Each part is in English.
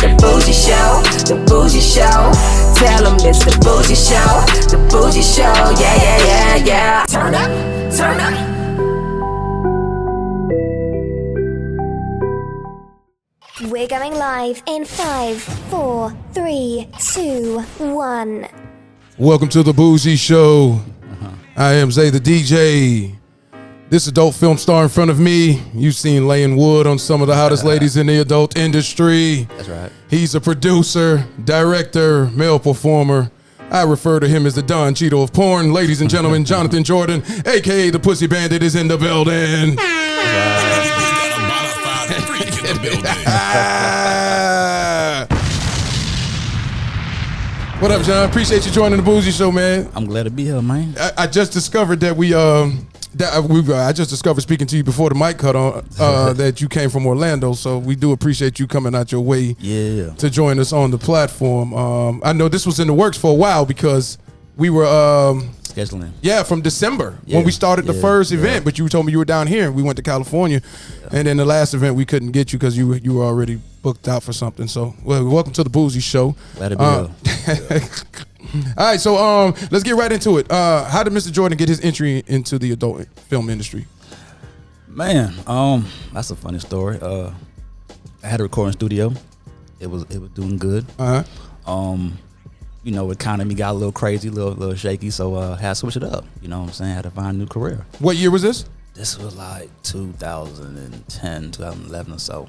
the Bougie Show, the Bougie Show. Tell them it's the Bougie Show, the Bougie Show. Yeah, yeah, yeah, yeah. Turn up, turn up. We're going live in 5, 4, 3, 2, 1. Welcome to the Bougie Show. I am Zay the DJ. This adult film star in front of me, you've seen laying wood on some of the hottest ladies in the adult industry. That's right. He's a producer, director, male performer. I refer to him as the Don Cheeto of porn. Ladies and gentlemen, Jonathan Jordan, a.k.a. the Pussy Bandit, is in the building. What up, John? Appreciate you joining the Bougie Show, man. I'm glad to be here, man. I just discovered that I just discovered speaking to you before the mic cut on that you came from Orlando, so we do appreciate you coming out your way to join us on the platform. I know this was in the works for a while because we were scheduling. Yeah, from December when we started the first event, but you told me you were down here and we went to California, and then the last event we couldn't get you because you were already booked out for something. So, well, welcome to the Bougie Show. Glad to be here. All right, so let's get right into it. How did Mr. Jordan get his entry into the adult film industry? Man, that's a funny story. I had a recording studio. It was doing good. You know, economy got a little crazy, a little shaky, so had to switch it up. You know what I'm saying? Had to find a new career. What year was this? This was like 2010, 2011 or so.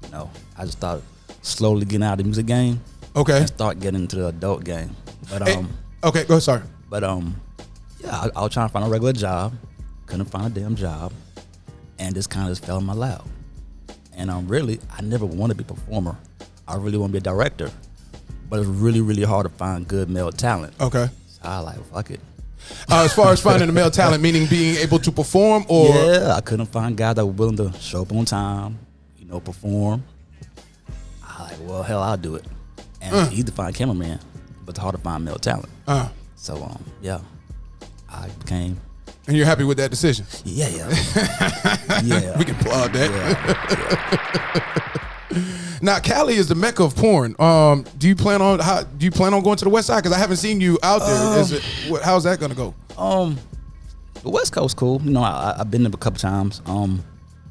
You know, I just started slowly getting out of the music game. Okay. And start getting into the adult game. But okay, go ahead, sorry. But yeah, I was trying to find a regular job, couldn't find a damn job, and this kind of just fell in my lap. And really, I never wanted to be a performer. I really want to be a director, but it's really, really hard to find good male talent. Okay. So I was like, fuck it. As far as finding the male talent, meaning being able to perform, or yeah, I couldn't find guys that were willing to show up on time, you know, perform. I was like, well, hell, I'll do it. And it's easy to find a cameraman, but it's hard to find male talent. So yeah, I became. And you're happy with that decision? Yeah. Yeah. We can plug that. Yeah. Now, Cali is the mecca of porn. Do you plan on going to the West Side? Because I haven't seen you out there. How's that gonna go? The West Coast cool. You know, I've been there a couple times.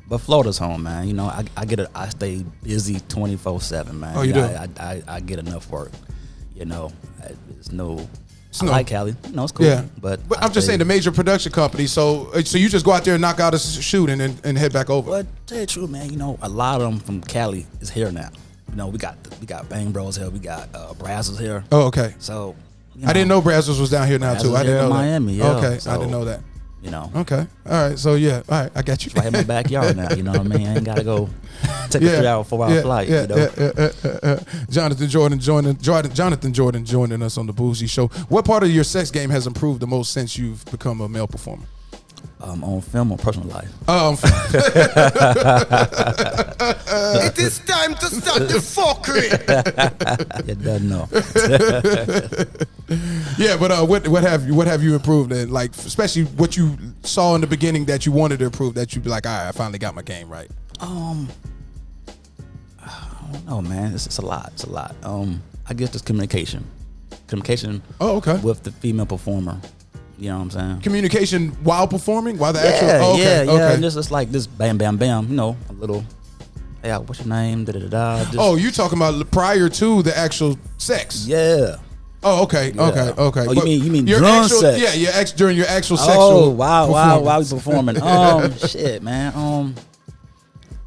But Florida's home, man. You know, I stay busy 24/7, man. Oh, you do? I get enough work. You know, I like Cali. You know, it's cool. Yeah, but I'm just saying the major production company. So you just go out there and knock out a shoot and head back over. But to tell you the truth, man, you know, a lot of them from Cali is here now. You know, we got Bang Bros here. We got Brazzers here. Oh, okay. So I didn't know Brazzers was down here now too. I didn't know Miami. That. Yeah. Okay, So, I didn't know that. You know. Okay. All right. So yeah. All right. I got you. It's right in my backyard now. You know what I mean? I ain't gotta go take a 3-hour, 4-hour flight. You know? Jonathan Jordan joining us on the Bougie Show. What part of your sex game has improved the most since you've become a male performer? On film or personal life? It is time to start the fuckery. You doesn't know. Yeah, but what have you improved in? Like, especially what you saw in the beginning that you wanted to improve, that you'd be like, all right, I finally got my game right. I don't know, man. It's a lot. It's a lot. I guess it's communication. Oh, okay. With the female performer. You know what I'm saying? Communication while performing, while the actual. Oh, okay, yeah. Okay. And just like this, bam, bam, bam. You know, a little. Hey, what's your name? Da da da. Oh, you talking about prior to the actual sex? Yeah. Oh, okay, Yeah. okay. Oh, you mean your during actual, sex? Yeah, during your actual sexual. Oh, wow, we performance. performing. Shit, man.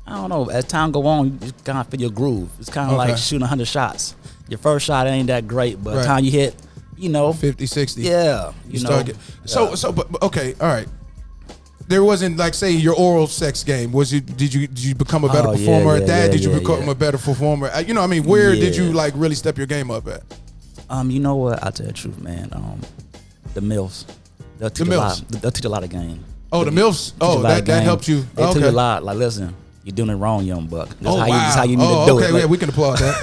I don't know. As time go on, you just kind of feel your groove. It's kind of like shooting 100 shots. Your first shot ain't that great, but by the time you hit, you know, 50, 60. Yeah, you know. But okay, all right. There wasn't, like, say, your oral sex game. Did you become a better performer at that? Did you become a better performer? You know, I mean, where did you like really step your game up at? You know what? I'll tell you the truth, man. The MILFs. They'll teach a lot of game. Oh, the MILFs. Oh, that helped you. They teach you a lot. Like, listen, You're doing it wrong, young buck. That's Oh, how wow. that's how you need to do okay, it. Like, yeah, we can applaud that.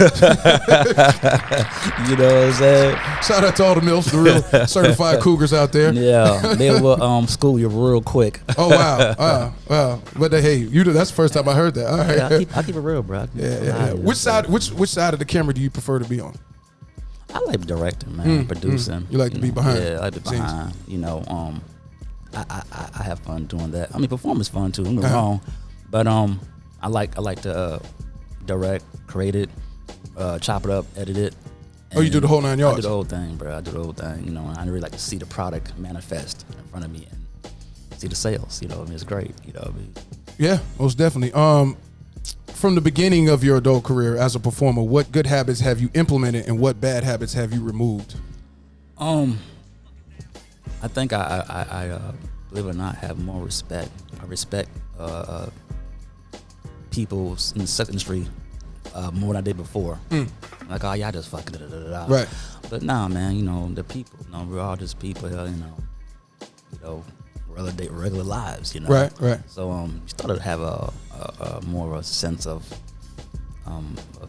you know what I'm saying? Shout out to all the MILFs, the real certified cougars out there. Yeah, they will school you real quick. Oh, wow. Wow. But hey, that's the first time I heard that. All right. Yeah, I keep it real, bro. Yeah. Which side of the camera do you prefer to be on? I like directing, man, producing. You like to be behind? Yeah, I like to be behind. You know, I have fun doing that. I mean, performance fun too. Don't get me wrong, but I like to direct, create it, chop it up, edit it. Oh, you do the whole 9 yards? I do the whole thing, bro. I do the whole thing. You know, I really like to see the product manifest in front of me and see the sales. You know, I mean, it's great. You know what I mean? Yeah, most definitely. From the beginning of your adult career as a performer, what good habits have you implemented and what bad habits have you removed? I think I believe it or not, have more respect. I respect people in the sex industry more than I did before. Like, oh, y'all just fucking da-da-da-da. Right. But nah, man, you know, the people, you know, we're all just people, you know, regular lives, you know. Right. So you started to have a more of a sense of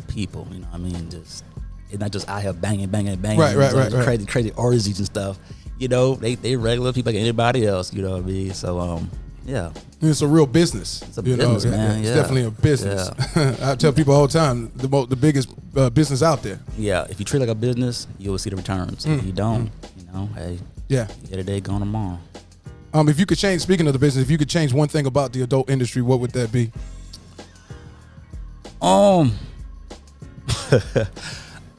people, you know what I mean? Just it's not just out here banging. Right. Crazy orgies and stuff. You know, they regular people like anybody else, you know what I mean? So yeah. It's a real business. It's a business, man. It's Yeah. definitely a business. Yeah. I tell people all the time, the biggest business out there. Yeah, if you treat it like a business, you will see the returns. If you don't, you know, hey, Yeah. get a day gone tomorrow. If you could change, speaking of the business, if you could change one thing about the adult industry, what would that be?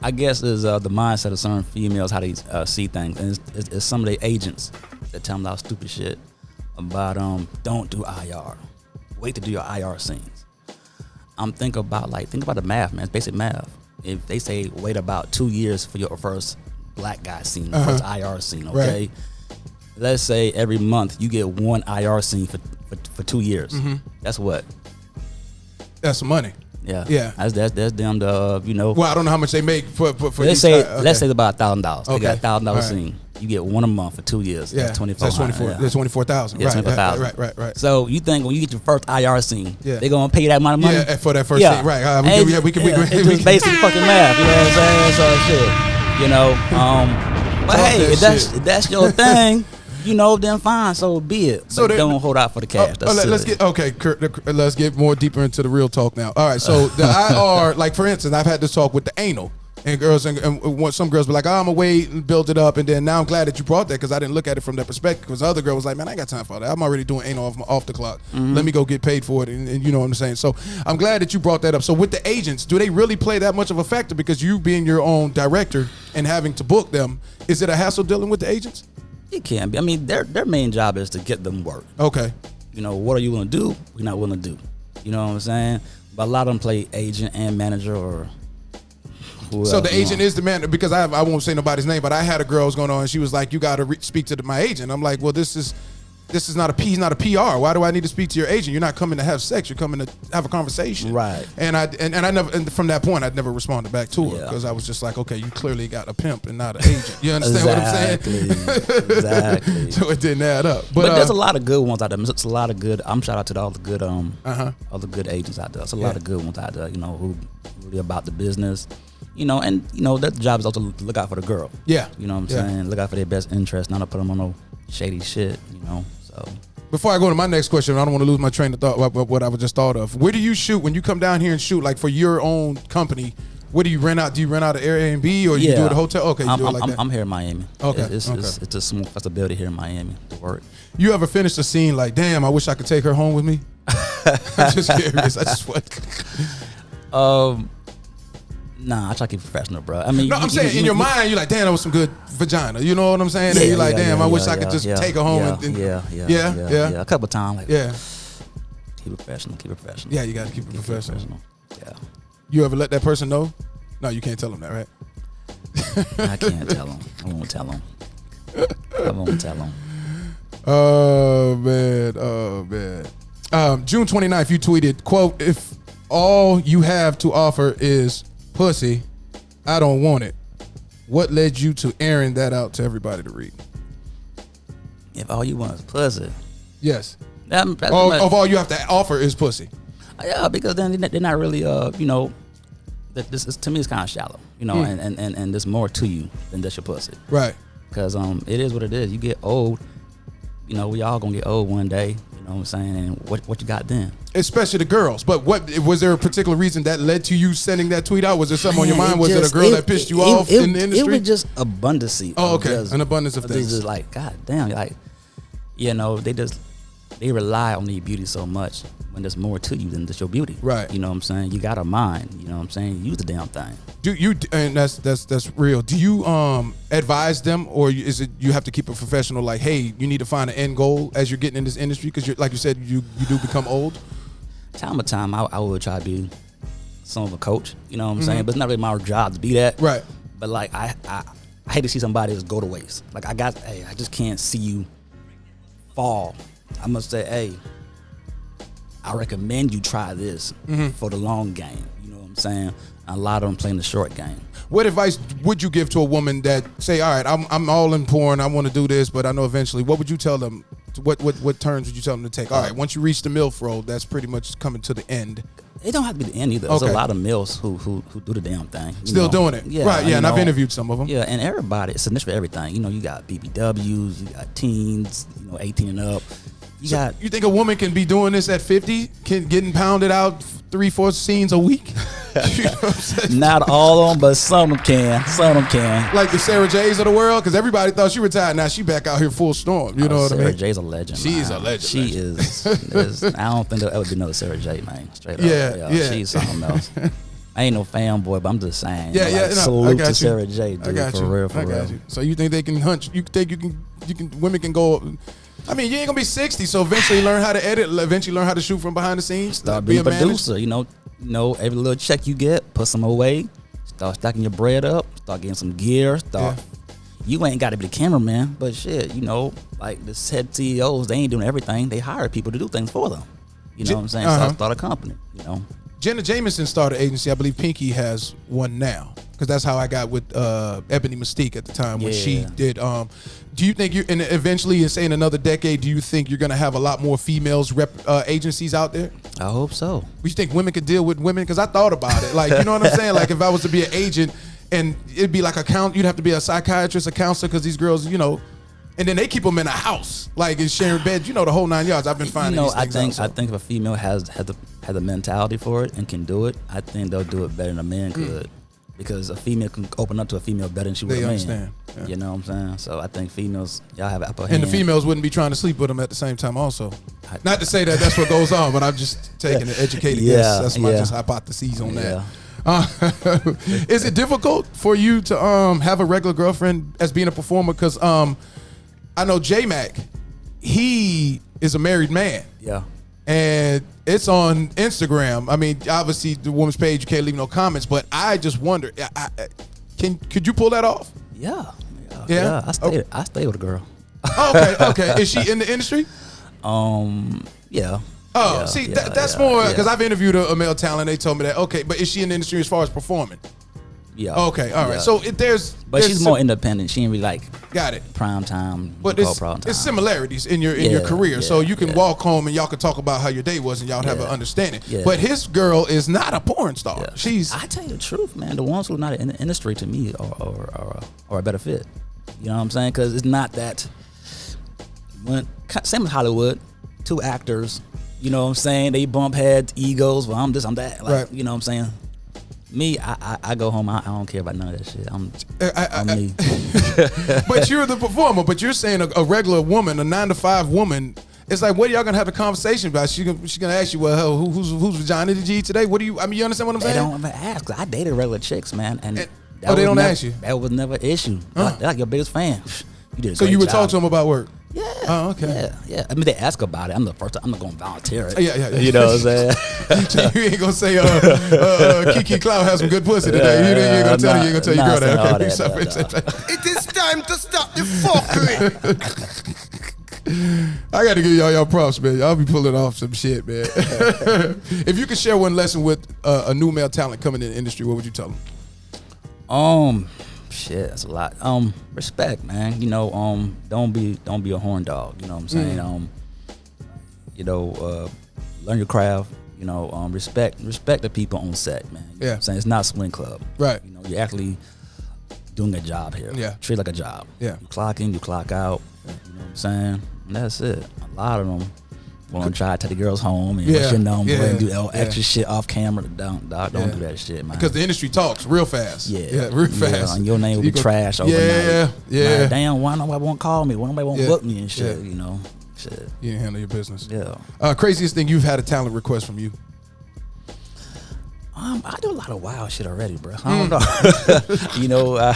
I guess is the mindset of certain females, how they see things, and it's some of their agents that tell them a lot of stupid shit about don't do IR, wait to do your IR scenes. Think about the math, man. It's basic math. If they say wait about 2 years for your first black guy scene, first IR scene, okay. Right. Let's say every month you get one IR scene for 2 years. That's what. That's some money. Yeah. That's them to you know. Well, I don't know how much they make for Let's say it's about $1,000. Okay. They got $1,000 All right. scene. You get one a month for 2 years. Yeah. That's $24,000. That's 24,000. Yeah, Right. 24,000. Right. So you think when you get your first IR scene, Yeah. they're gonna pay you that amount of money? Yeah, for that first scene. Right. We can. It's just basic fucking math. You know what I'm saying? So shit. You know. But Talk hey, that if that's your thing, you know, then fine. So be it. But So don't hold out for the cash. That's let's silly. let's get more deeper into the real talk now. All right, so the IR, like for instance, I've had this talk with the anal, and girls and some girls be like, I'm gonna wait and build it up, and then now I'm glad that you brought that because I didn't look at it from that perspective. Because the other girl was like, man, I ain't got time for that. I'm already doing anal off the clock. Let me go get paid for it, and you know what I'm saying. So I'm glad that you brought that up. So with the agents, do they really play that much of a factor? Because you being your own director and having to book them, is it a hassle dealing with the agents? It can be. I mean, their main job is to get them work. Okay. You know, what are you going to do? We're not willing to do. You know what I'm saying? But a lot of them play agent and manager or whoever. So the agent is the manager because I won't say nobody's name, but I had a girl who's going on and she was like, you got to speak to my agent. I'm like, well, this is not he's not a PR. Why do I need to speak to your agent? You're not coming to have sex. You're coming to have a conversation. Right. And I never, and from that point, I'd never responded back to her Yeah. because I was just like, okay, you clearly got a pimp and not an agent. You understand what I'm saying? Exactly. So it didn't add up. But there's a lot of good ones out there. There's a lot of good. I'm shout out to all the good all the good agents out there. There's a lot of good ones out there. You know, who really about the business. You know, and you know that job is also to look out for the girl. Yeah. You know what I'm saying? Look out for their best interest, not to put them on no shady shit. You know, so. Before I go to my next question, I don't want to lose my train of thought. What I was just thought of. Where do you shoot when you come down here and shoot? Like for your own company, what do you rent out? Do you rent out an Airbnb or you do it at a hotel? Okay, you do it like that. I'm here in Miami. Okay, It's a small flexibility here in Miami to work. You ever finished a scene like, damn, I wish I could take her home with me? I'm just curious. I just want. Nah, I try to keep it professional, bro. I mean, No, I'm saying in your mind, you're like, damn, that was some good vagina. You know what I'm saying? And you're like, damn, I wish I could just take her home. Yeah. A couple of times. Like, Yeah. Keep it professional. Yeah, you got to keep it professional. Yeah. You ever let that person know? No, you can't tell them that, right? I can't tell them. I won't tell them. Oh, man. June 29th, you tweeted, quote, if all you have to offer is pussy, I don't want it. What led you to airing that out to everybody to read? If all you want is pussy. Yes. That's Of all you have to offer is pussy. Yeah, because then they're not really, you know, this is, to me, it's kind of shallow, you know, and there's more to you than just your pussy. Right. Because it is what it is. You get old, you know, we all gonna get old one day, you know what I'm saying, and what you got then? Especially the girls. But what was there a particular reason that led to you sending that tweet out? Was there something on your mind? Was it a girl that pissed you off in the industry? It was just abundancy. Oh, okay. An abundance of things. Just like, God damn, like, you know, they rely on your beauty so much when there's more to you than just your beauty. Right. You know what I'm saying? You got a mind, you know what I'm saying? Use the damn thing. Do you, and that's real. Do you advise them, or is it you have to keep it professional, like, hey, you need to find an end goal as you're getting in this industry? Because like you said, you do become old. Time to time, I would try to be some of a coach, you know what I'm saying? But it's not really my job to be that. Right. But like, I hate to see somebody just go to waste. Like, I just can't see you fall. I must say, hey, I recommend you try this for the long game. You know what I'm saying? A lot of them playing the short game. What advice would you give to a woman that say, all right, I'm all in porn, I want to do this, but I know eventually, what would you tell them? What turns would you tell them to take? All right, once you reach the MILF road, that's pretty much coming to the end. It don't have to be the end either. There's a lot of males who do the damn thing. Still doing it. Yeah, right, yeah, and I've interviewed some of them. Yeah, and everybody, it's a niche for everything. You know, you got BBWs, you got teens, 18 and up. You think a woman can be doing this at 50, getting pounded out 3-4 scenes a week? You know what I'm saying? Not all of them, but some of them can. Some of them can. Like the Sarah J's of the world, because everybody thought she retired. Now she back out here full storm. You know what I mean? Sarah J's a legend. She's a legend. She is. I don't think there'll ever be another Sarah J, man. Straight up. Yeah. She's something else. I ain't no fanboy, but I'm just saying. Yeah. Salute to Sarah J, dude. I got you. For real. So you think they can hunt? You think you can? Women can go. I mean, you ain't gonna be 60, so eventually learn how to edit. Eventually learn how to shoot from behind the scenes. Start being a producer. You know, every little check you get, put some away. Start stacking your bread up. Start getting some gear. You ain't got to be the cameraman, but shit, like the head CEOs, they ain't doing everything. They hire people to do things for them. You know what I'm saying? So start a company. Jenna Jameson started an agency. I believe Pinky has one now, because that's how I got with Ebony Mystique at the time when she did. Do you think and eventually, say in another decade, do you think you're gonna have a lot more females agencies out there? I hope so. You think women could deal with women? Because I thought about it. Like, you know what I'm saying? Like, if I was to be an agent, and it'd be like you'd have to be a psychiatrist, a counselor, because these girls, and then they keep them in a house, like in sharing beds, the whole 9 yards. I've been finding these things I think if a female has the mentality for it and can do it, I think they'll do it better than a man could. Because a female can open up to a female better than she would a man. Understand. Yeah. You know what I'm saying? So I think females, y'all have upper hand. And the females wouldn't be trying to sleep with them at the same time also. Not to say that that's what goes on, but I'm just taking an educated guess. That's my just hypotheses on that. Is it difficult for you to have a regular girlfriend as being a performer? Because I know J-Mac, he is a married man. Yeah. And it's on Instagram. I mean, obviously the woman's page, you can't leave no comments, but I just wonder, could you pull that off? Yeah. I stay with a girl. Okay. Is she in the industry? Yeah. Oh, that's more, because I've interviewed a male talent. They told me that. Okay, but is she in the industry as far as performing? Yeah. Okay. All right. So but she's more independent. She ain't really like prime time. But it's similarities in your career. So you can walk home and y'all can talk about how your day was and y'all have an understanding. Yeah. But his girl is not a porn star. Yeah. I tell you the truth, man. The ones who are not in the industry to me are a better fit. You know what I'm saying? Because it's not that. Same with Hollywood, two actors. You know what I'm saying? They bump heads, egos. Well, I'm this, I'm that. Like, right. You know what I'm saying? Me, I go home. I don't care about none of that shit. I'm me. But you're the performer. But you're saying a regular woman, a 9-to-5 woman. It's like, what are y'all gonna have a conversation about? She gonna ask you, well, whose vagina did you eat today? What do you? I mean, you understand what I'm saying? They don't ever ask. I dated regular chicks, man, and they don't ask you. That was never an issue. They're like your biggest fan. You did a so great you would job. talk to them about work? Yeah. Oh, okay. Yeah. I mean, they ask about it. I'm not going to volunteer it. Yeah. You know what I'm saying? You ain't gonna say Kiki Cloud has some good pussy today. You ain't gonna tell you ain't gonna tell your girl that. Okay. It is time to stop the fuckery. I got to give y'all props, man. Y'all be pulling off some shit, man. If you could share one lesson with a new male talent coming in the industry, what would you tell them? Shit, that's a lot. Respect, man. Don't be a horn dog. You know what I'm saying? Learn your craft. You know, respect the people on set, man. You know what I'm saying? It's not a swing club. Right. You know, you're actually doing a job here. Yeah. Treat it like a job. Yeah. You clock in, you clock out. You know what I'm saying? And that's it. A lot of them want to try to take the girls home and what's your number and do extra shit off camera. Don't do that shit, man. Because the industry talks real fast. Yeah, real fast. And your name will be trash overnight. Yeah. Like, damn, why nobody won't call me? Why nobody won't book me and shit? You know, shit. You didn't handle your business. Yeah. Craziest thing you've had a talent request from you? I do a lot of wild shit already, bro. I don't know. You know, I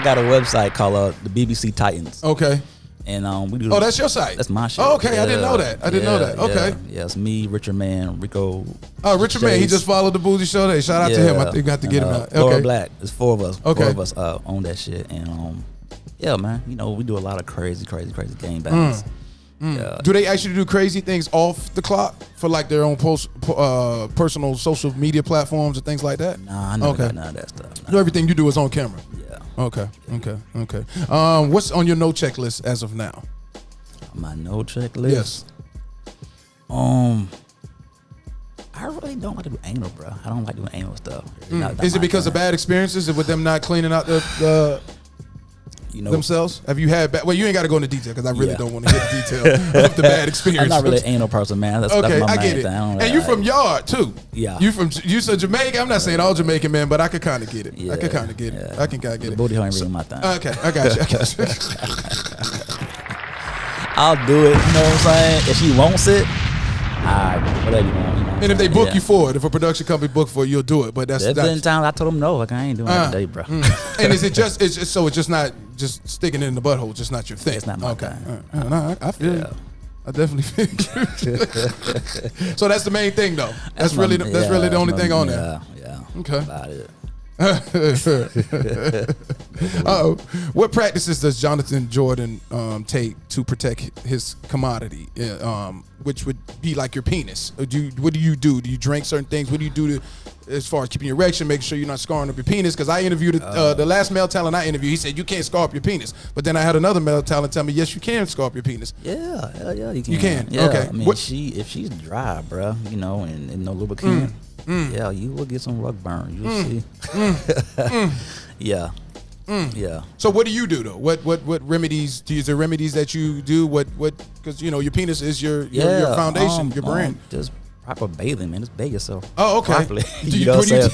got a website called the BBC Titans. Okay. And we do. Oh, that's your site. That's my shit. Oh, okay, I didn't know that. I didn't know that. Okay. Yeah, it's me, Richard Man, Rico. Oh, Richard Man, he just followed the Bougie Show today. Shout out to him. I think I have to get him out. Laura Okay. Black. There's 4 of us. Okay. 4 of us own that shit. And yeah, man. You know, we do a lot of crazy game bangs. Yeah. Do they actually do crazy things off the clock for like their own personal social media platforms and things like that? Nah, I never got none of that stuff. Nah. So everything you do is on camera. Yeah. Okay. What's on your no checklist as of now? My no checklist. Yes. I really don't like to do anal, bro. I don't like doing anal stuff. Is it because of bad experiences with them not cleaning out the themselves? Have you had bad? Well, you ain't got to go into detail because I really don't want to get the detail of the bad experience. I'm not really an anal person, man. That's okay, my I get main it. thing. And you from Yard too. Yeah. You said Jamaica. I'm not saying all Jamaican men, but I could kind of get it. Yeah, I could kind of get it. I can kind of get the it. booty hole ain't really my thing. Okay, I got you. I'll do it. You know what I'm saying? If she wants it, whatever you want. You know And if they book you for it, if a production company book for it, you'll do it. But there's been times I told them no, like I ain't doing it today, bro. And is it just it's just not just sticking it in the butthole, just not your thing? It's not my thing. No, I feel you. I definitely feel you. So that's the main thing, though. That's really the only thing on there. Yeah. Okay. About it. What practices does Jonathan Jordan take to protect his commodity, which would be like your penis? What do you do? Do you drink certain things? What do you do as far as keeping your erection, making sure you're not scarring up your penis? Because I interviewed the last male talent I interviewed. He said you can't scar up your penis, but then I had another male talent tell me yes, you can scar up your penis. Yeah, hell yeah, you can. You can. Yeah, Okay. I mean, if she's dry, bro, you know, and no lubricant. Yeah, you will get some rug burn. You'll see. Yeah. Yeah. So what do you do though? What remedies? Is there remedies that you do? Because you know your penis is your foundation, your brand. Just proper bathing, man. Just bathe yourself. Oh, okay. Properly. You know what I'm saying?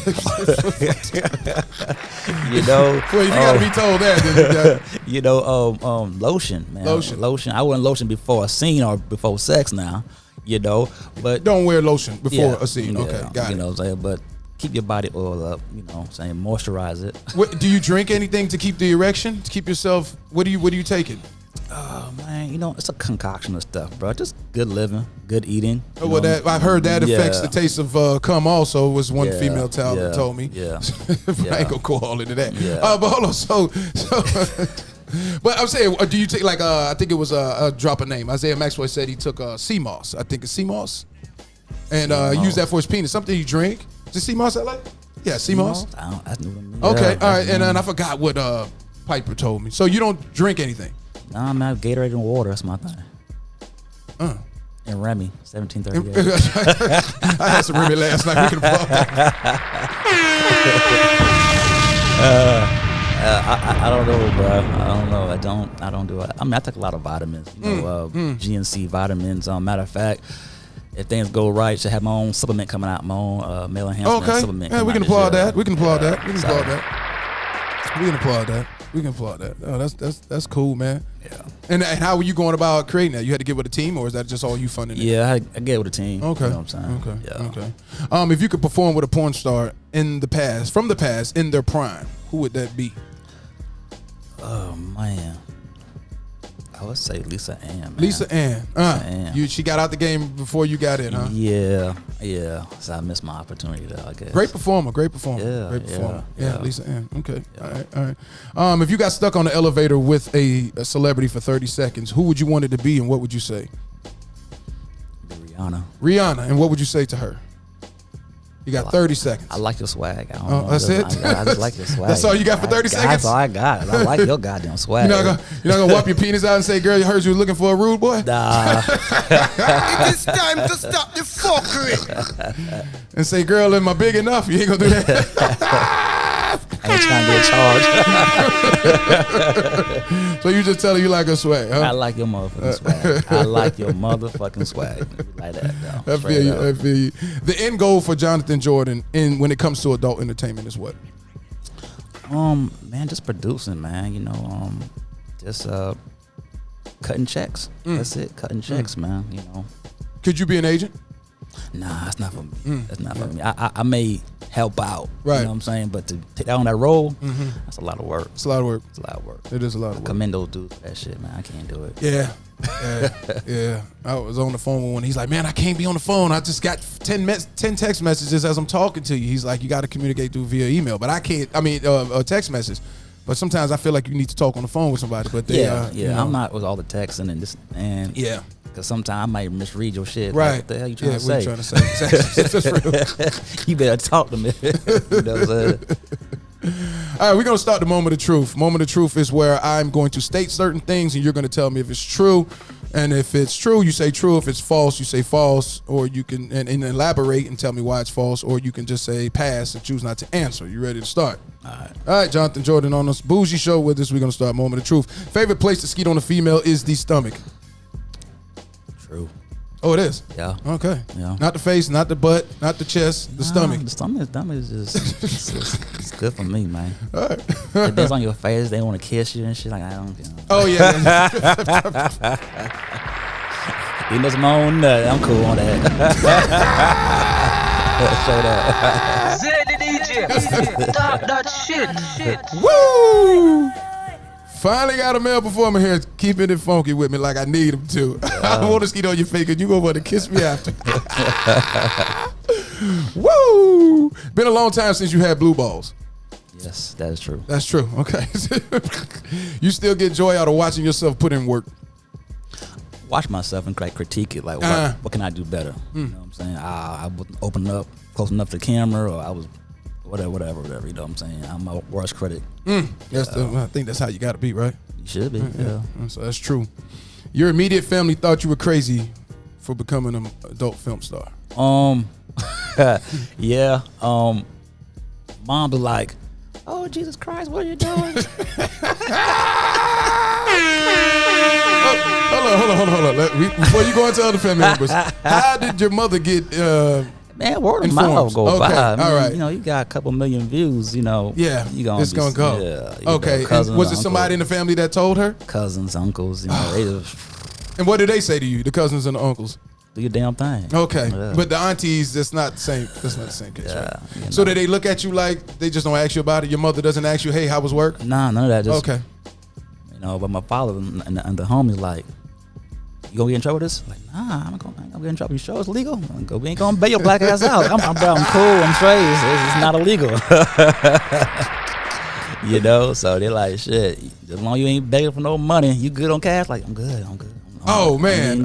You know. Well, if you gotta be told that, then you know, lotion, man. Lotion. I wouldn't lotion before a scene or before sex now. You know, but don't wear lotion before a scene. Yeah, Okay, got it. You know what I'm saying? But keep your body oil up, you know what I'm saying? Moisturize it. Do you drink anything to keep the erection? To keep yourself, what are you taking? Oh man, you know, it's a concoction of stuff, bro. Just good living, good eating. Oh, well, I've heard that affects the taste of cum also, was one female talent told me. Yeah. I ain't gonna go all into that. But hold on, so but I'm saying, do you take like I think it was a drop a name. Isaiah Maxwell said he took sea moss. I think it's sea moss, and used that for his penis. Something you drink? Is it sea moss? I like. Yeah, sea moss. That's new to me. Okay, all right, and then I forgot what Piper told me. So you don't drink anything? Nah, man, Gatorade and water. That's my thing. And Remy, 1738. I had some Remy last night. We can applaud that. I don't know, bro. I don't know. I don't do it. I mean, I take a lot of vitamins. You know, GNC vitamins. Matter of fact, if things go right, I should have my own supplement coming out. My own male enhancement supplement. Yeah, we can applaud that. We can applaud that. We can applaud that. We can applaud that. We can applaud that. Oh, that's cool, man. Yeah. And how were you going about creating that? You had to get with a team, or is that just all you funding? Yeah, I get with a team. Okay. You know what I'm saying? Okay. If you could perform with a porn star from the past, in their prime, who would that be? Oh man, I would say Lisa Ann. Man. Lisa Ann. She got out the game before you got in, huh? Yeah. So I missed my opportunity there, I guess. Great performer. Yeah, Lisa Ann. Okay. Yeah. All right. If you got stuck on the elevator with a celebrity for 30 seconds, who would you want it to be, and what would you say? Rihanna. Rihanna, and what would you say to her? You got 30 seconds. I like your swag. I don't know. That's it? I just like your swag. That's all you got for 30 seconds? That's all I got. I like your goddamn swag. You're not gonna wipe your penis out and say, "Girl, you heard you were looking for a rude boy." Nah. It is time to stop the fuckery. And say, "Girl, am I big enough?" You ain't gonna do that. I ain't trying to be in charge. So you just tell her you like her swag, huh? I like your motherfucking swag. I like your motherfucking swag. Like that, though. I feel you. I feel you. The end goal for Jonathan Jordan when it comes to adult entertainment is what? Man, just producing, man. You know, just cutting checks. That's it, cutting checks, man. You know. Could you be an agent? Nah, that's not for me. That's not for me. I may help out. Right. You know what I'm saying? But to take down that role, that's a lot of work. It's a lot of work. It's a lot of work. It is a lot of I work. commend those dudes for that shit, man. I can't do it. Yeah. Yeah. I was on the phone with one. He's like, "Man, I can't be on the phone. I just got 10 text messages as I'm talking to you." He's like, "You got to communicate through via email." But I can't, a text message. But sometimes I feel like you need to talk on the phone with somebody. But they, you know. I'm not with all the texting and yeah. Because sometimes I might misread your shit. Right. Like, what the hell you trying to say? What you trying to say? You better talk to me. You know what I'm saying? All right, we're going to start the moment of truth. Moment of truth is where I'm going to state certain things and you're going to tell me if it's true. And if it's true, you say true. If it's false, you say false. Or you can and elaborate and tell me why it's false. Or you can just say pass and choose not to answer. You ready to start? All right, Jonathan Jordan on this Bougie show with us. We're going to start moment of truth. Favorite place to skeet on a female is the stomach. True. Oh, it is? Yeah. Okay. Yeah. Not the face, not the butt, not the chest, the stomach. The stomach is just it's good for me, man. All right. It depends on your face. They want to kiss you and shit. Like, I don't, you know. Oh, yeah. Even though it's my own nut, I'm cool on that. Straight up. Stop that shit. Woo! Finally got a male performer here keeping it funky with me like I need him to. I don't want to skeet on your face because you go over to kiss me after. Woo! Been a long time since you had blue balls. Yes, that is true. That's true. Okay. You still get joy out of watching yourself put in work. Watch myself and critique it. Like, what can I do better? You know what I'm saying? I wasn't open up close enough to the camera, or I was whatever. You know what I'm saying? I'm my worst critic. I think that's how you got to be, right? You should be. Yeah. So that's true. Your immediate family thought you were crazy for becoming an adult film star. Yeah. Mom be like, "Oh, Jesus Christ, what are you doing?" Hold on. Before you go into other family members, how did your mother get Man, word of informed? mouth go by. I mean, all right. You know, you got a couple million views, you know. Yeah, it's going to go. Yeah. Okay. And was it somebody in the family that told her? Cousins, uncles, you know. They just, and what did they say to you, the cousins and the uncles? do your damn thing. Okay. Yeah. But the aunties, that's not the same. That's not the same case, right? You know. So did they look at you like they just don't ask you about it? Your mother doesn't ask you, "Hey, how was work?" Nah, none of that. Just, okay. You know, but my father and the homies like, "You gonna get in trouble with this?" Like, nah, I'm not gonna get in trouble. You sure it's legal? We ain't gonna bail your black ass out. I'm cool. I'm straight. It's not illegal. You know, so they're like, shit. As long as you ain't begging for no money, you good on cash? Like, I'm good. Oh man,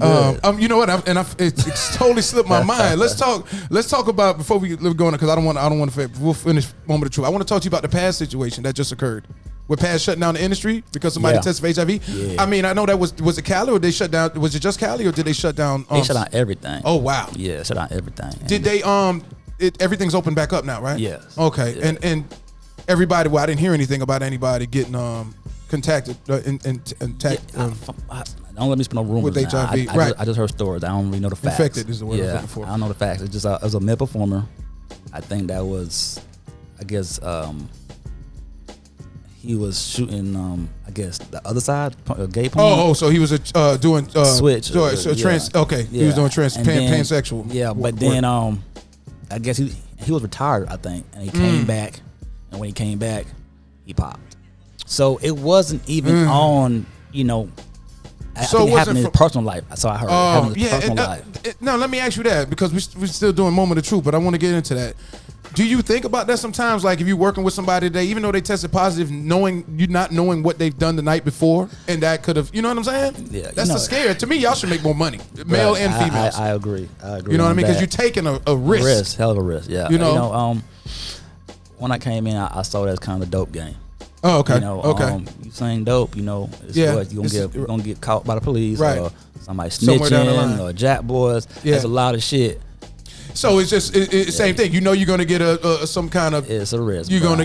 you know what? It's totally slipped my mind. Let's talk about before we live going because I don't want to. We'll finish moment of truth. I want to talk to you about the Paz situation that just occurred. With Paz shutting down the industry because somebody tested for HIV. Yeah. I mean, I know that was it Cali or they shut down? Was it just Cali or did they shut down? They shut down everything. Oh wow. Yeah, shut down everything. Did they everything's open back up now, right? Yes. Okay, yeah. and everybody. Well, I didn't hear anything about anybody getting contacted don't let me spin no rumors with HIV. I just heard stories. I don't really know the facts. Infected is the word I'm looking for. I don't know the facts. It's just it was a male performer. I think that was, I guess, he was shooting. I guess the other side, gay porn. Oh, so he was doing switch. Trans. Okay, he was doing pansexual. Yeah, but then I guess he was retired. I think, and he came back, and when he came back, he popped. So it wasn't even on, you know. I think it happened in his personal life. So I heard it happened in his personal life. No, let me ask you that because we're still doing moment of truth, but I want to get into that. Do you think about that sometimes? Like if you're working with somebody today, even though they tested positive, not knowing what they've done the night before, and that could have, you know what I'm saying? Yeah, that's the scare. To me, y'all should make more money, male and females. I agree. You know what I mean? Because you're taking a risk. Hell of a risk. Yeah. You know, when I came in, I saw that as kind of a dope game. Oh, okay. You know, you saying dope, you know, it's you're gonna get caught by the police, or somebody snitching, or jack boys. Yeah. There's a lot of shit. So it's just same thing. You know, you're gonna get some kind of. It's a risk. You're gonna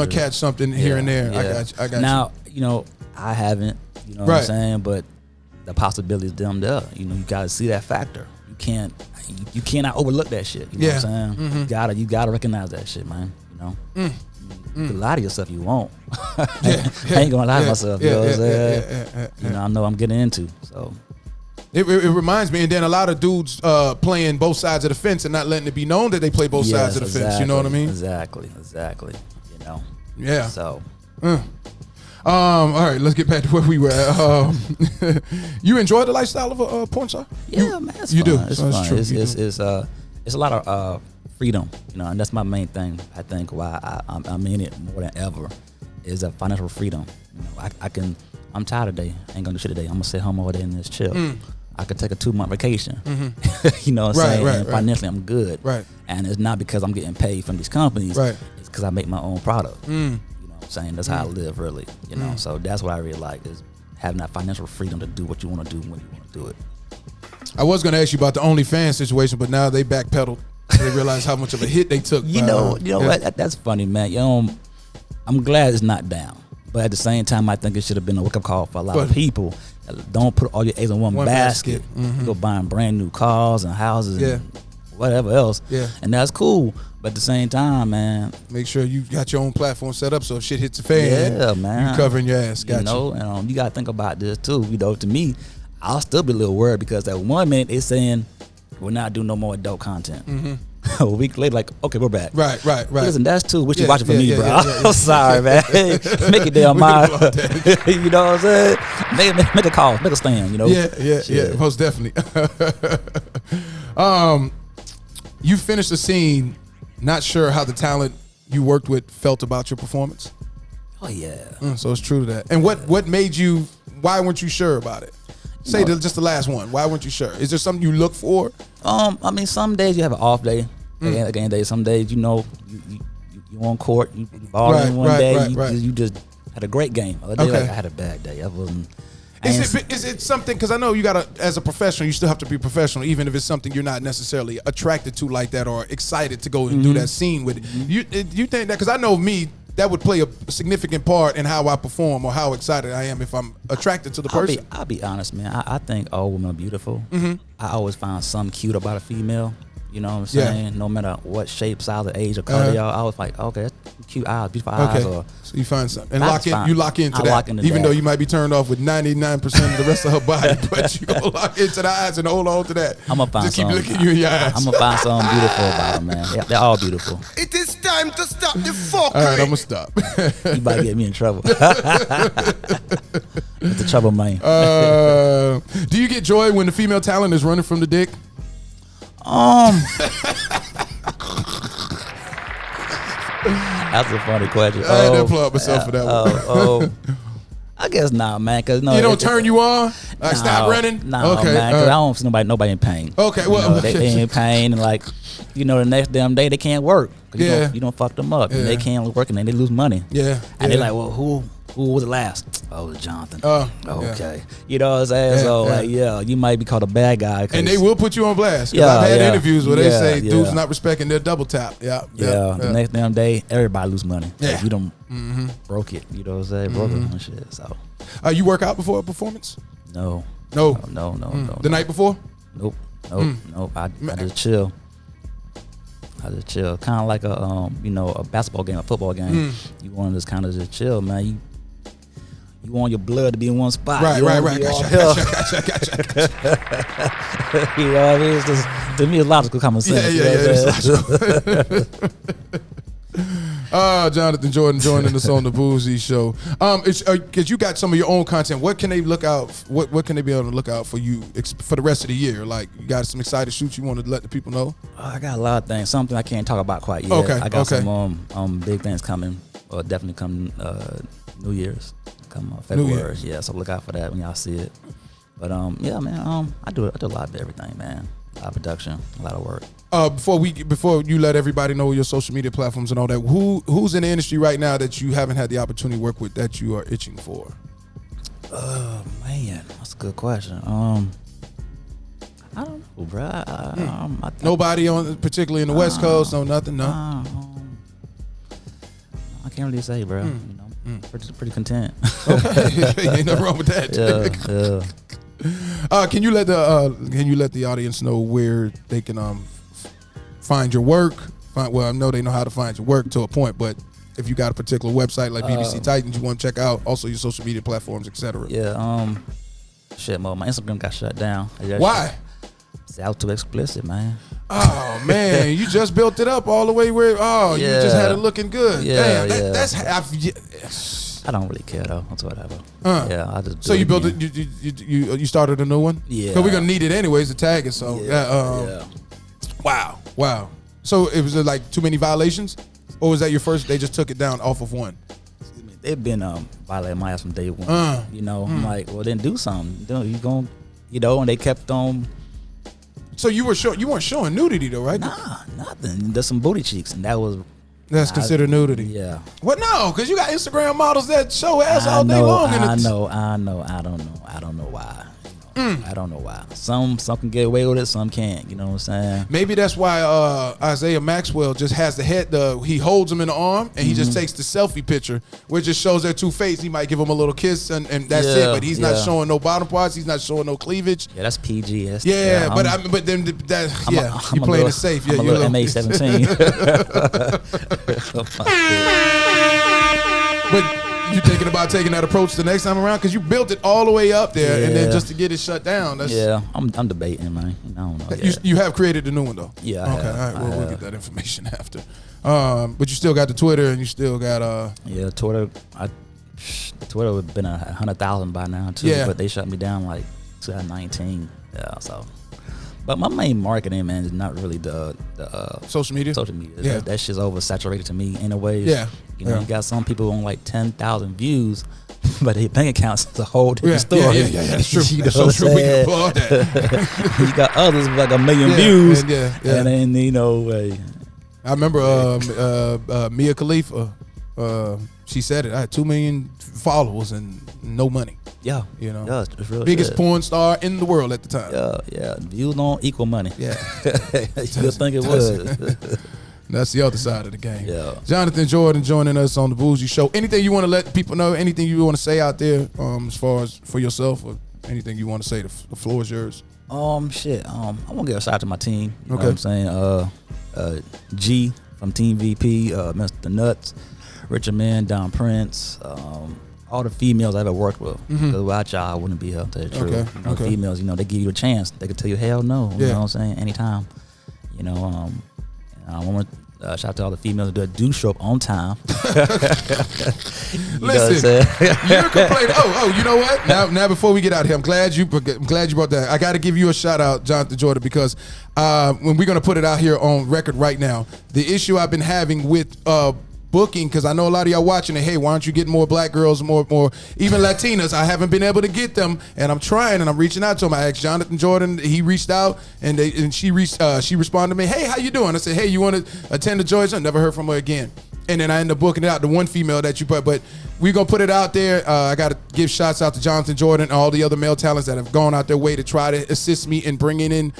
catch something here and there. Yeah. I got you. Now, you know, I haven't. You know what I'm saying? But the possibilities them there. You know, you gotta see that factor. You cannot overlook that shit. You know what I'm saying? Mm-hmm. You gotta recognize that shit, man. You know. You can lie to yourself you won't. I ain't gonna lie to myself. You know what I'm saying? You know, I know I'm getting into. So it reminds me, and then a lot of dudes playing both sides of the fence and not letting it be known that they play both sides of the fence. You know what I mean? Exactly. You know. Yeah. So. All right, let's get back to where we were at. You enjoy the lifestyle of a porn star? Yeah, man. It's you fun. do. It's so fun. True. It's a lot of freedom, you know, and that's my main thing. I think why I'm in it more than ever is a financial freedom. You know, I'm tired today. I ain't gonna do shit today. I'm gonna sit home over there and just chill. I could take a 2-month vacation. You know what I'm saying? And financially, I'm good. Right. And it's not because I'm getting paid from these companies. Right. It's because I make my own product. You know what I'm saying? That's how I live, really. You know, so that's what I really like is having that financial freedom to do what you want to do when you want to do it. I was gonna ask you about the OnlyFans situation, but now they backpedaled. They realize how much of a hit they took. You know what? That's funny, man. You know, I'm glad it's not down, but at the same time, I think it should have been a wake-up call for a lot of people. Don't put all your eggs in one basket. Go buying brand new cars and houses and whatever else. Yeah, and that's cool. But at the same time, man, make sure you got your own platform set up so if shit hits the fan, man, you covering your ass. You know, and you got to think about this too. You know, to me, I'll still be a little worried because at one minute they're saying we're not doing no more adult content. A week later, like, okay, we're back. Right. Listen, that's too what you watching for me, bro. I'm sorry, man. Make it damn mind. You know what I'm saying? Make a call, make a stand. You know? Yeah. Most definitely. You finished the scene. Not sure how the talent you worked with felt about your performance. Oh yeah. So it's true to that. And what made you? Why weren't you sure about it? Say just the last one. Why weren't you sure? Is there something you look for? I mean, some days you have an off day. Again, days. Some days, you know, you on court, you balling one day, you just had a great game. Other day, like I had a bad day. I wasn't. Is it something? Because I know you gotta, as a professional, you still have to be professional, even if it's something you're not necessarily attracted to like that or excited to go and do that scene with. You think that? Because I know me. That would play a significant part in how I perform or how excited I am if I'm attracted to the person. I'll be honest, man. I think all women are beautiful. I always find something cute about a female. You know what I'm saying? Yeah. No matter what shape, size, or age, or color, y'all, I was like, okay, that's cute eyes, beautiful eyes. Or, so you find something and you lock into that. Even though you might be turned off with 99% of the rest of her body, but you gonna lock into the eyes and hold on to that. I'm gonna find just keep looking you in your eyes. I'm gonna find something beautiful about them, man. Yeah, they're all beautiful. It is time to stop the fuckery. All right, I'm gonna stop. You about to get me in trouble. It's the trouble, man. Do you get joy when the female talent is running from the dick? That's a funny question. I had to applaud myself for that one. I guess not, man. Cause no, you don't turn you on. Like stop running. No, okay, man. Cause I don't see nobody in pain. Okay, well, you know, they in pain and like, you know, the next damn day they can't work. You don't fuck them up. And they can't work and then they lose money. Yeah, and they're like, well, who was the last? Oh, it was Jonathan. Okay. You know what I'm saying? So like, you might be called a bad guy. And they will put you on blast. I've had interviews where they say dudes not respecting their double tap. The next damn day, everybody lose money. Like, you done broke it. You know what I'm saying? Broke it and shit. So. You work out before a performance? No. The night before? Nope. I just chill. Kind of like a a basketball game, a football game. You want to just kind of just chill, man. You want your blood to be in one spot. Right. Gotcha. You know what I mean? It's just, to me, it's logical common sense. It's logical. Jonathan Jordan joining us on the Bougie Show. Because you got some of your own content. What can they look out? What can they be able to look out for you for the rest of the year? Like, you got some excited shoots you want to let the people know? I got a lot of things. Something I can't talk about quite yet. Okay. I got some big things coming. Definitely coming New Year's. Come February. Yeah, so look out for that when y'all see it. But yeah, man. I do a lot of everything, man. A lot of production, a lot of work. Before you let everybody know your social media platforms and all that, who's in the industry right now that you haven't had the opportunity to work with that you are itching for? Man, that's a good question. I don't know, bro. Nobody particularly in the West Coast, no nothing, no. I can't really say, bro. You know, pretty content. Okay, ain't nothing wrong with that. Yeah. Can you let the audience know where they can find your work? Well, I know they know how to find your work to a point, but if you got a particular website like BBC Titans you want to check out, also your social media platforms, etc. Yeah. Shit, my Instagram got shut down. Why? See, I was too explicit, man. Oh man, you just built it up all the way where you just had it looking good. Yeah, damn, that's I don't really care though. That's whatever. Yeah, I just. So you built it. You started a new one. Yeah. Because we're gonna need it anyways to tag it. So yeah. Wow. So it was like too many violations, or was that your first? They just took it down off of one. They've been violating my ass from day one. You know, I'm like, well, then do something. You gon', and they kept on. So you weren't showing nudity though, right? Nah, nothing. There's some booty cheeks, and that's considered nudity. Yeah. What? No, because you got Instagram models that show ass all day long. I know. I don't know why. I don't know why. Some can get away with it, some can't. You know what I'm saying? Maybe that's why Isaiah Maxwell just has the head. He holds him in the arm and he just takes the selfie picture, which just shows their two faces. He might give him a little kiss and that's it. But he's not showing no bottom parts. He's not showing no cleavage. Yeah, that's PG. But then you playing it safe. I'm a little MA-17. But you thinking about taking that approach the next time around? Because you built it all the way up there, and then just to get it shut down. I'm debating, man. I don't know. You have created the new one though. Yeah. Okay. All right. We'll get that information after. But you still got the Twitter, and you still got Yeah, Twitter. Twitter would have been 100,000 by now too. Yeah. But they shut me down like 2019. Yeah. So. But my main marketing, man, is not really the social media. Social media. Yeah. That shit's oversaturated to me in a way. Yeah. You know, you got some people on like 10,000 views, but their bank accounts is a whole different story. Yeah. That's true. You That's know so true. We can applaud that. You got others with like 1 million views. And And then, I remember Mia Khalifa. She said it. I had 2 million followers and no money. Yeah. You know, yeah, it's really biggest good. porn star in the world at the time. Yeah. Views don't equal money. Yeah. You think it would. That's the other side of the game. Yeah. Jonathan Jordan joining us on the Bougie Show. Anything you want to let people know? Anything you want to say out there, as far as for yourself, or anything you want to say? The floor is yours. I want to give a shout out to my team. You know Okay. what I'm saying? G from Team VP, Mr. Nuts, Richard Man, Don Prince, all the females I ever worked with. Because without y'all, I wouldn't be here, to tell you the truth. Okay. You know, females, they give you a chance. They could tell you hell no. You know what I'm saying? Anytime. I want to shout out to all the females that do show up on time. Listen, you're complaining. You know what? Now before we get out of here, I'm glad you brought that. I got to give you a shout out, Jonathan Jordan, because when we're going to put it out here on record right now, the issue I've been having with booking, because I know a lot of y'all watching it. Hey, why aren't you getting more black girls, more even Latinas? I haven't been able to get them, and I'm trying, and I'm reaching out to them. I asked Jonathan Jordan, he reached out, and she responded to me. Hey, how you doing? I said, hey, you want to attend the Joyce? I never heard from her again. And then I ended up booking it out, the one female that you put. But we're going to put it out there. I got to give shots out to Jonathan Jordan and all the other male talents that have gone out their way to try to assist me in bringing in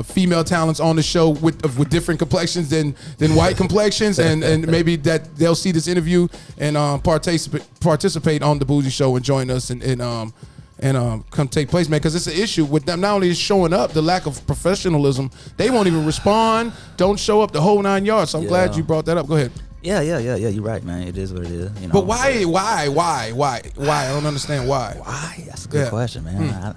female talents on the show with different complexions than white complexions. And maybe that they'll see this interview and participate on the Bougie Show and join us and come take place, man, because it's an issue with them not only showing up, the lack of professionalism. They won't even respond, don't show up, the whole 9 yards. So I'm glad you brought that up. Go ahead. Yeah, you're right, man. It is what it is. But why? I don't understand why. Why? That's a good question, man.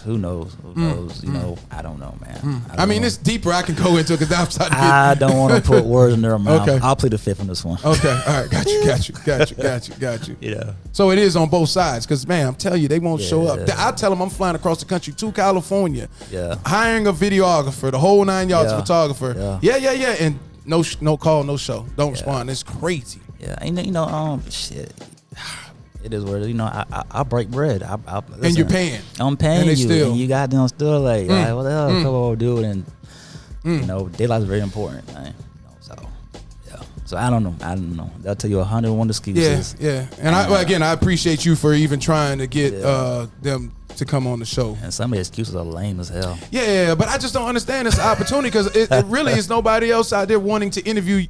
Who knows? Who knows? You know, I don't know, man. I mean, it's deeper. I can go into because I'm starting to get. I don't want to put words in their mouth. Okay. I'll plead the fifth on this one. Okay, all right, got you. Yeah. So it is on both sides because, man, I'm telling you, they won't show up. Yeah. I tell them I'm flying across the country to California, Yeah. hiring a videographer, the whole 9 yards, Yeah. photographer. Yeah, and no call, no show, don't respond. It's crazy. Yeah, and you know, shit. It is what it is. You know, I break bread. Listen, And you're paying. I'm paying And they you, still- and you got them still like, what the hell, come on, do it, and you know, daylight's very important, man. You know, so yeah. So I don't know. They'll tell you 101 excuses. Yeah. And I appreciate you for even trying to get them to come on the show. And some of the excuses are lame as hell. Yeah, but I just don't understand this opportunity because it really is nobody else out there wanting to interview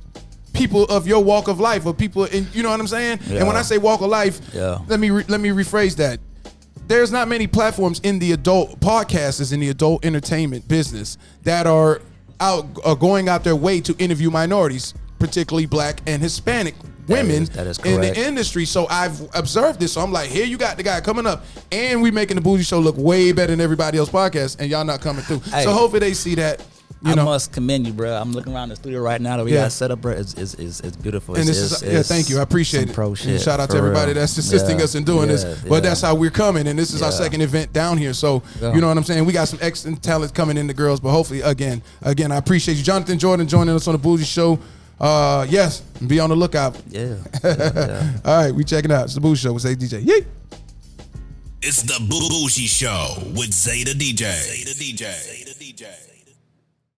people of your walk of life or people, and you know what I'm saying? Yeah. And when I say walk of life, Yeah. let me rephrase that. There's not many platforms in the adult podcasters in the adult entertainment business that are going out their way to interview minorities, particularly Black and Hispanic women that is in the correct. industry. So I've observed this. So I'm like, here you got the guy coming up, and we making the Bougie Show look way better than everybody else podcast, and y'all not coming through. Hey. So hopefully they see that. You I know, must commend you, bro. I'm looking around the studio right now that we got set up, bro. It's beautiful. and this is thank you. I appreciate it. Pro And shit, shout out to for everybody real. that's assisting us in doing this. But that's how we're coming, and this is our second event down here. So you know what I'm saying. We got some excellent talent coming in, the girls. But hopefully, again, I appreciate you, Jonathan Jordan, joining us on the Bougie Show. Yes, be on the lookout. Yeah. All right, we checking out. It's the Bougie Show with Zay DJ. Yay. It's the Bougie Show with Zay the DJ.